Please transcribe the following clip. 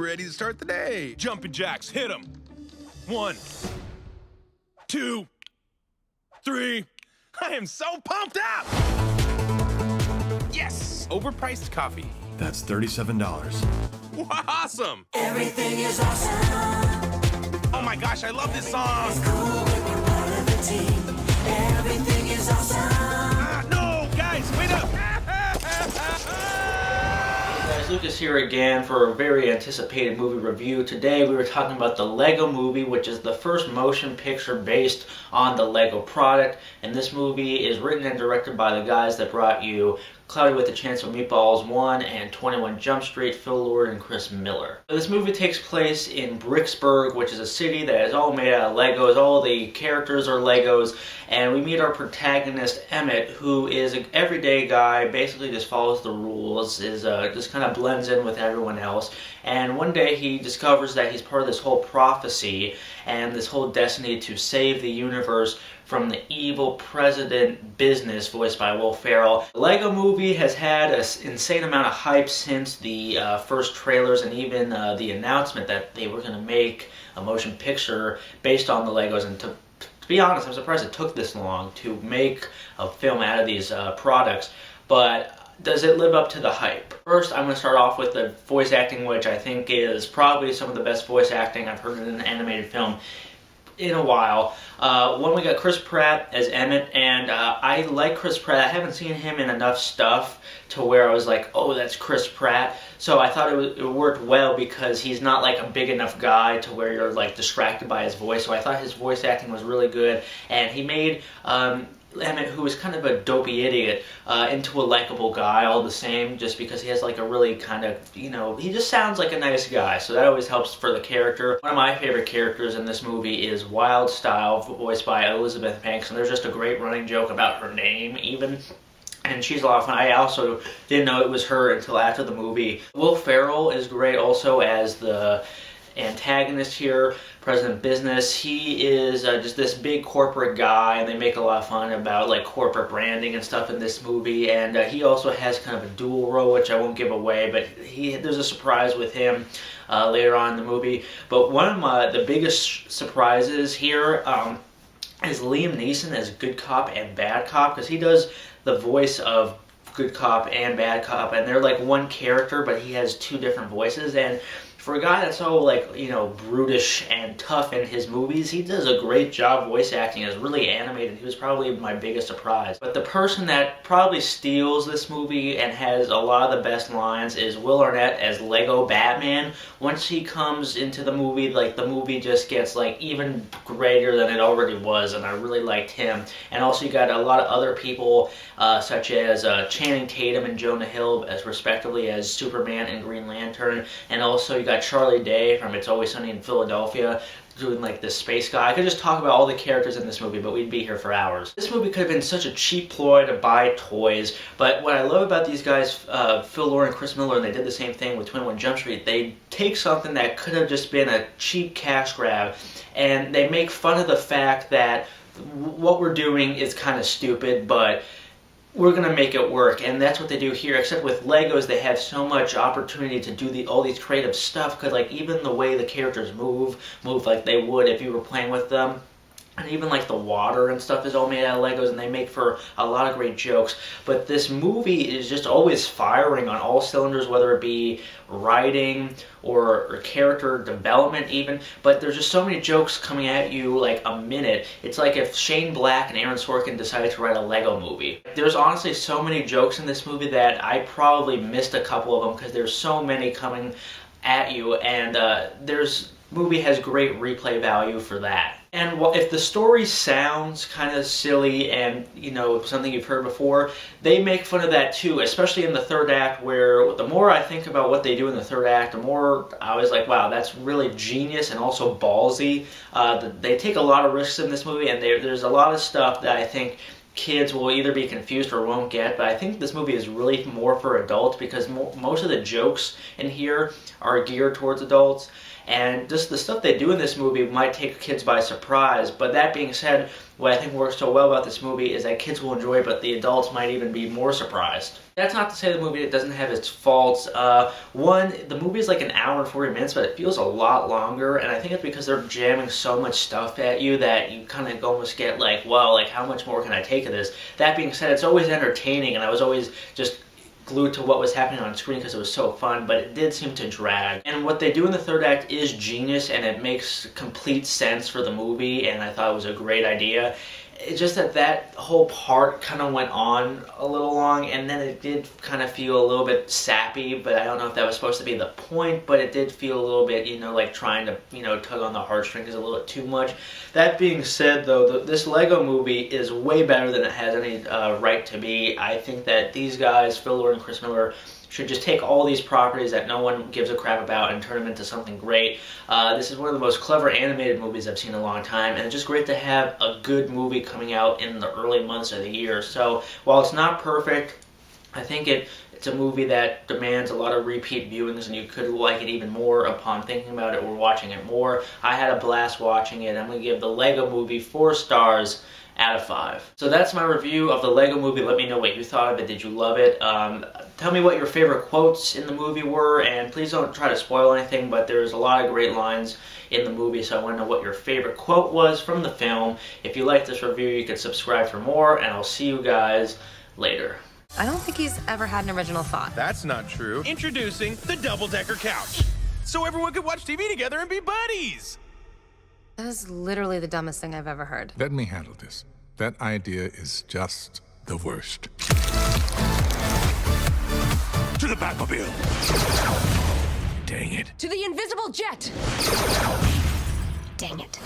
ready to start the day. Jumping jacks, hit them. 1, 2, 3. I am so pumped up! Yes! Overpriced coffee. That's $37. Awesome! Everything is awesome. Oh my gosh, I love this song! It's cool when you're part of the team. Everything is awesome. No! Guys, wait up! Guys, Lucas here again for a very anticipated movie review. Today we were talking about the Lego Movie, which is the first motion picture based on the Lego product. And this movie is written and directed by the guys that brought you Cloudy with a Chance of Meatballs 1 and 21 Jump Street, Phil Lord and Chris Miller. This movie takes place in Bricksburg, which is a city that is all made out of Legos. All the characters are Legos, and we meet our protagonist Emmett, who is an everyday guy, basically just follows the rules, just kind of blends in with everyone else. And one day he discovers that he's part of this whole prophecy and this whole destiny to save the universe from the evil President Business, voiced by Will Ferrell. The Lego Movie has had an insane amount of hype since the first trailers and even the announcement that they were going to make a motion picture based on the Legos. And to be honest, I'm surprised it took this long to make a film out of these products. But does it live up to the hype? First, I'm going to start off with the voice acting, which I think is probably some of the best voice acting I've heard in an animated film in a while. One, we got Chris Pratt as Emmett, and I like Chris Pratt. I haven't seen him in enough stuff to where I was like, oh, that's Chris Pratt. So I thought it worked well because he's not like a big enough guy to where you're like distracted by his voice. So I thought his voice acting was really good, and he made Emmett, who is kind of a dopey idiot, into a likable guy all the same, just because he has like a really kind of, he just sounds like a nice guy, so that always helps for the character. One of my favorite characters in this movie is Wild Style, voiced by Elizabeth Banks, and there's just a great running joke about her name even. And she's a lot of fun. I also didn't know it was her until after the movie. Will Ferrell is great also as the antagonist here, President Business. He is just this big corporate guy, and they make a lot of fun about like corporate branding and stuff in this movie. And he also has kind of a dual role, which I won't give away, but there's a surprise with him later on in the movie. But one of the biggest surprises here is Liam Neeson as Good Cop and Bad Cop, because he does the voice of Good Cop and Bad Cop, and they're like one character, but he has two different voices. And for a guy that's so like, brutish and tough in his movies, he does a great job voice acting. It's really animated. He was probably my biggest surprise. But the person that probably steals this movie and has a lot of the best lines is Will Arnett as Lego Batman. Once he comes into the movie, like the movie just gets like even greater than it already was, and I really liked him. And also you got a lot of other people such as Channing Tatum and Jonah Hill as respectively as Superman and Green Lantern, and also you got Charlie Day from It's Always Sunny in Philadelphia doing like this space guy. I could just talk about all the characters in this movie, but we'd be here for hours. This movie could have been such a cheap ploy to buy toys, but what I love about these guys, Phil Lord and Chris Miller, and they did the same thing with 21 Jump Street, they take something that could have just been a cheap cash grab, and they make fun of the fact that what we're doing is kind of stupid, but we're going to make it work. And that's what they do here, except with Legos they have so much opportunity to do all these creative stuff, because like even the way the characters move like they would if you were playing with them. And even like the water and stuff is all made out of Legos, and they make for a lot of great jokes. But this movie is just always firing on all cylinders, whether it be writing or character development even. But there's just so many jokes coming at you like a minute. It's like if Shane Black and Aaron Sorkin decided to write a Lego movie. There's honestly so many jokes in this movie that I probably missed a couple of them because there's so many coming at you, and movie has great replay value for that. And if the story sounds kind of silly and, something you've heard before, they make fun of that too, especially in the third act, where the more I think about what they do in the third act, the more I was like, wow, that's really genius and also ballsy. They take a lot of risks in this movie, and there's a lot of stuff that I think kids will either be confused or won't get, but I think this movie is really more for adults because most of the jokes in here are geared towards adults. And just the stuff they do in this movie might take kids by surprise. But that being said, what I think works so well about this movie is that kids will enjoy it, but the adults might even be more surprised. That's not to say the movie doesn't have its faults. One, the movie is like an hour and 40 minutes, but it feels a lot longer, and I think it's because they're jamming so much stuff at you that you kind of almost get like, wow, like how much more can I take of this? That being said, it's always entertaining, and I was always just glued to what was happening on screen because it was so fun, but it did seem to drag. And what they do in the third act is genius, and it makes complete sense for the movie, and I thought it was a great idea. It's just that whole part kind of went on a little long, and then it did kind of feel a little bit sappy, but I don't know if that was supposed to be the point, but it did feel a little bit, like trying to, tug on the heartstrings a little bit too much. That being said, though, this Lego movie is way better than it has any right to be. I think that these guys, Phil Lord and Chris Miller, should just take all these properties that no one gives a crap about and turn them into something great. This is one of the most clever animated movies I've seen in a long time, and it's just great to have a good movie coming out in the early months of the year. So while it's not perfect, I think it's a movie that demands a lot of repeat viewings, and you could like it even more upon thinking about it or watching it more. I had a blast watching it. I'm going to give the Lego Movie 4 stars out of 5. So that's my review of the Lego Movie. Let me know what you thought of it. Did you love it? Tell me what your favorite quotes in the movie were, and please don't try to spoil anything, but there's a lot of great lines in the movie, so I want to know what your favorite quote was from the film. If you like this review, you can subscribe for more, and I'll see you guys later. I don't think he's ever had an original thought. That's not true. Introducing the double-decker couch. So everyone could watch TV together and be buddies. That is literally the dumbest thing I've ever heard. Let me handle this. That idea is just the worst. To the Batmobile. Dang it. To the invisible jet! Dang it.